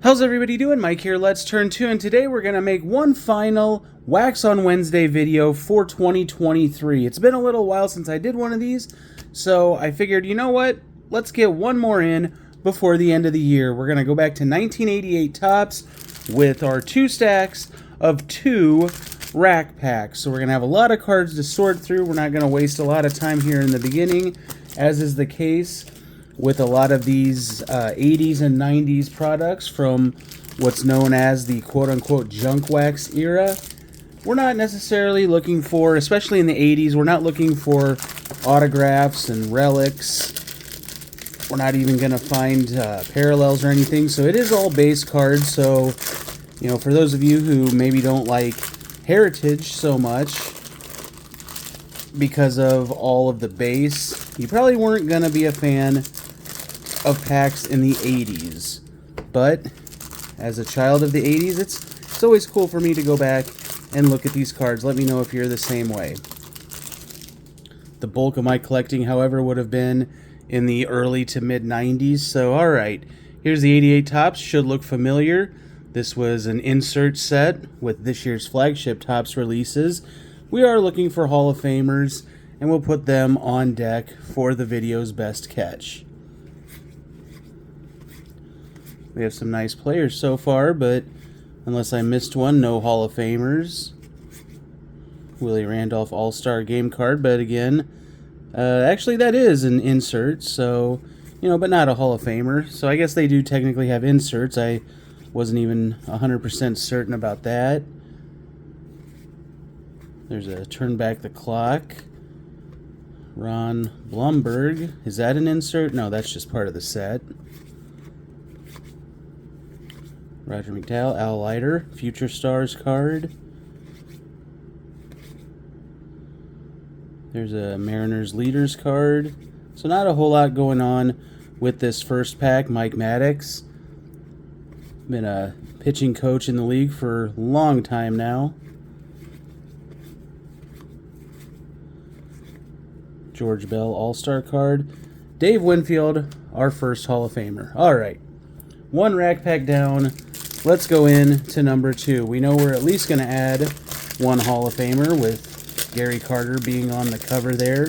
How's everybody doing? Mike here, Let's Turn 2, and today we're going to make one final Wax on Wednesday video for 2023. It's been a little while since I did one of these, so I figured, you know what? Let's get one more in before the end of the year. We're going to go back to 1988 Topps with our 2 stacks of 2 rack packs. So we're going to have a lot of cards to sort through. We're not going to waste a lot of time here in the beginning, as is the case with a lot of these 80s and 90s products from what's known as the quote-unquote junk wax era. We're not necessarily looking for, especially in the 80s, we're not looking for autographs and relics. We're not even going to find parallels or anything, so it is all base cards. So, you know, for those of you who maybe don't like Heritage so much because of all of the base, you probably weren't going to be a fan of packs in the 80s. But as a child of the 80s, it's always cool for me to go back and look at these cards. Let me know if you're the same way. The bulk of my collecting, however, would have been in the early to mid 90s. So alright, here's the 88 Topps. Should look familiar. This was an insert set with this year's flagship Topps releases. We are looking for Hall of Famers, and we'll put them on deck for the video's best catch. We have some nice players so far, but unless I missed one, no Hall of Famers. Willie Randolph All-Star game card, but again, actually that is an insert, so, you know, but not a Hall of Famer. So I guess they do technically have inserts. I wasn't even 100% certain about that. There's a Turn Back the Clock. Ron Blumberg. Is that an insert? No, that's just part of the set. Roger McDowell, Al Leiter, Future Stars card. There's a Mariners Leaders card. So not a whole lot going on with this first pack. Mike Maddox. Been a pitching coach in the league for a long time now. George Bell All-Star card. Dave Winfield, our first Hall of Famer. Alright, one rack pack down. Let's go in to number 2. We know we're at least going to add one Hall of Famer, with Gary Carter being on the cover there.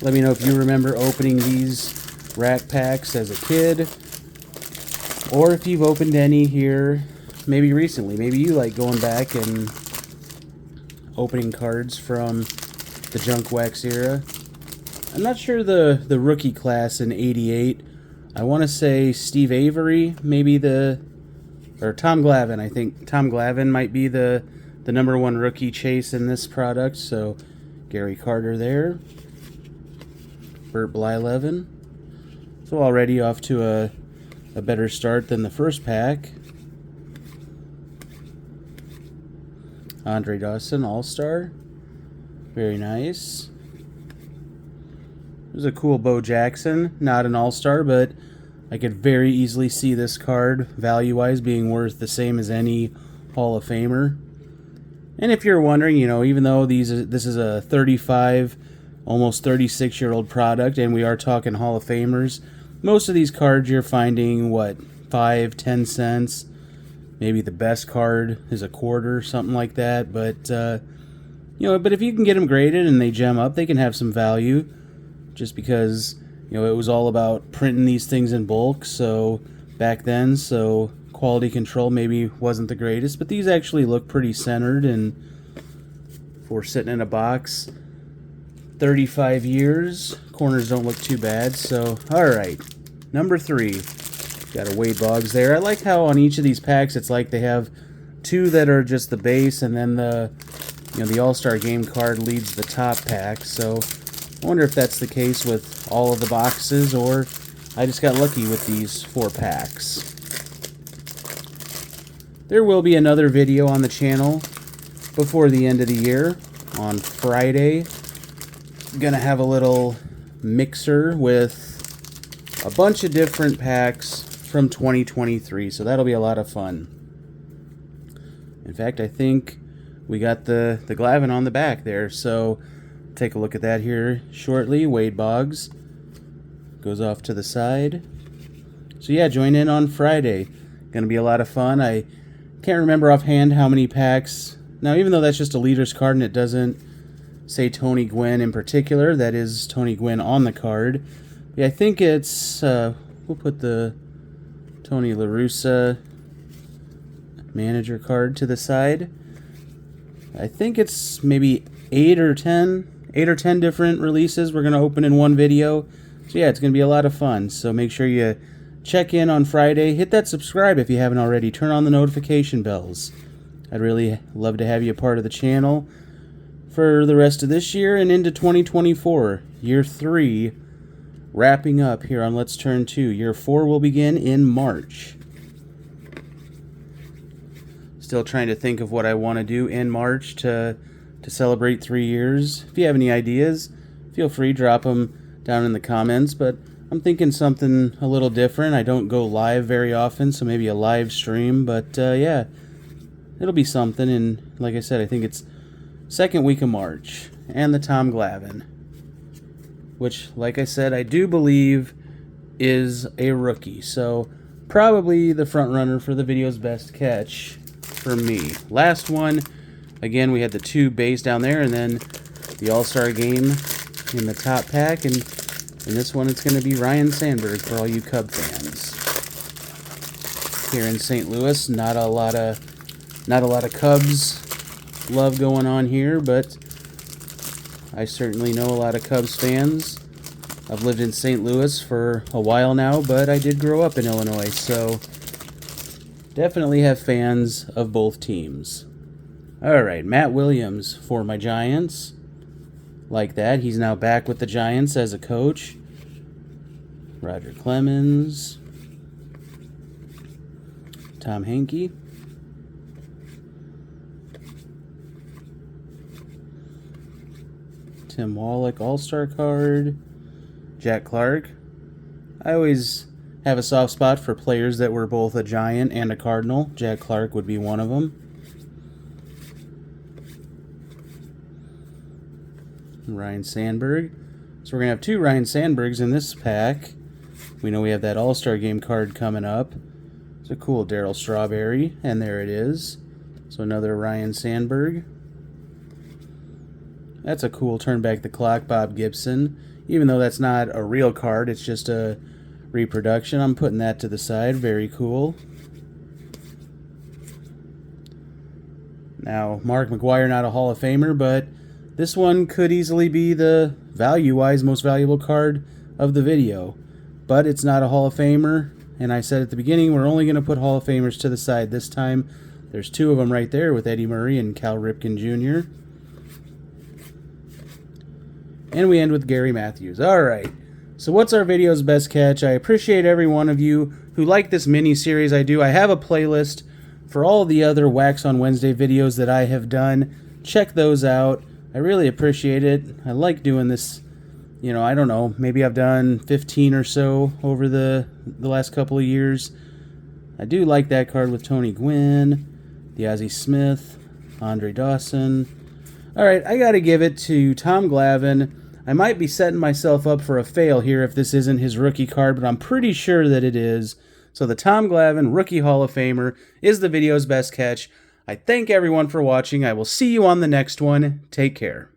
Let me know if you remember opening these rack packs as a kid, or if you've opened any here maybe recently. Maybe you like going back and opening cards from the junk wax era. I'm not sure the rookie class in 88. I want to say Steve Avery, maybe or Tom Glavine. I think Tom Glavine might be the number 1 rookie chase in this product. So Gary Carter there. Bert Blyleven. So already off to a better start than the first pack. Andre Dawson, All-Star. Very nice. There's a cool Bo Jackson. Not an All-Star, but I could very easily see this card, value-wise, being worth the same as any Hall of Famer. And if you're wondering, you know, even though this is a 35, almost 36-year-old product, and we are talking Hall of Famers, most of these cards you're finding, what, 5, 10 cents? Maybe the best card is a quarter, something like that. But, you know, but if you can get them graded and they gem up, they can have some value, just because, you know, it was all about printing these things in bulk, so back then, so quality control maybe wasn't the greatest, but these actually look pretty centered, and for sitting in a box 35 years, corners don't look too bad. So alright, number 3. Got a Wade Boggs there. I like how on each of these packs it's like they have 2 that are just the base, and then the All-Star game card leads the top pack. So I wonder if that's the case with all of the boxes, or I just got lucky with these 4 packs. There will be another video on the channel before the end of the year on Friday. I'm gonna have a little mixer with a bunch of different packs from 2023, so that'll be a lot of fun. In fact, I think we got the Glavine on the back there, so take a look at that here shortly. Wade Boggs goes off to the side. So yeah, join in on Friday. Going to be a lot of fun. I can't remember offhand how many packs. Now, even though that's just a leader's card and it doesn't say Tony Gwynn in particular, that is Tony Gwynn on the card. Yeah, I think it's, we'll put the Tony La Russa manager card to the side. I think it's maybe 8 or 10 different releases we're going to open in one video. So yeah, it's going to be a lot of fun. So make sure you check in on Friday. Hit that subscribe if you haven't already. Turn on the notification bells. I'd really love to have you a part of the channel for the rest of this year and into 2024. Year 3 wrapping up here on Let's Turn 2. Year 4 will begin in March. Still trying to think of what I want to do in March to celebrate 3 years. If you have any ideas, feel free, drop them down in the comments. But I'm thinking something a little different. I don't go live very often, so maybe a live stream. But yeah, it'll be something. And like I said, I think it's second week of March. And the Tom Glavine, which, like I said, I do believe is a rookie. So probably the front runner for the video's best catch for me. Last one, again, we had the 2 base down there, and then the All-Star Game in the top pack, and in this one it's going to be Ryne Sandberg for all you Cub fans. Here in St. Louis, not a lot of Cubs love going on here, but I certainly know a lot of Cubs fans. I've lived in St. Louis for a while now, but I did grow up in Illinois, so definitely have fans of both teams. Alright, Matt Williams for my Giants. Like that. He's now back with the Giants as a coach. Roger Clemens. Tom Henke. Tim Wallach All-Star card. Jack Clark. I always have a soft spot for players that were both a Giant and a Cardinal. Jack Clark would be one of them. Ryne Sandberg. So we're going to have 2 Ryne Sandbergs in this pack. We know we have that All-Star Game card coming up. It's a cool Darryl Strawberry, and there it is. So another Ryne Sandberg. That's a cool Turn Back the Clock Bob Gibson. Even though that's not a real card, it's just a reproduction. I'm putting that to the side. Very cool. Now, Mark McGwire, not a Hall of Famer, but this one could easily be the value-wise most valuable card of the video. But it's not a Hall of Famer, and I said at the beginning we're only going to put Hall of Famers to the side this time. There's 2 of them right there with Eddie Murray and Cal Ripken Jr. And we end with Gary Matthews. Alright, so what's our video's best catch? I appreciate every one of you who like this mini-series I do. I have a playlist for all the other Wax on Wednesday videos that I have done. Check those out. I really appreciate it. I like doing this. You know, I don't know, maybe I've done 15 or so over the last couple of years. I do like that card with Tony Gwynn, the Ozzie Smith, Andre Dawson. Alright, I got to give it to Tom Glavine. I might be setting myself up for a fail here if this isn't his rookie card, but I'm pretty sure that it is. So the Tom Glavine Rookie Hall of Famer is the video's best catch. I thank everyone for watching. I will see you on the next one. Take care.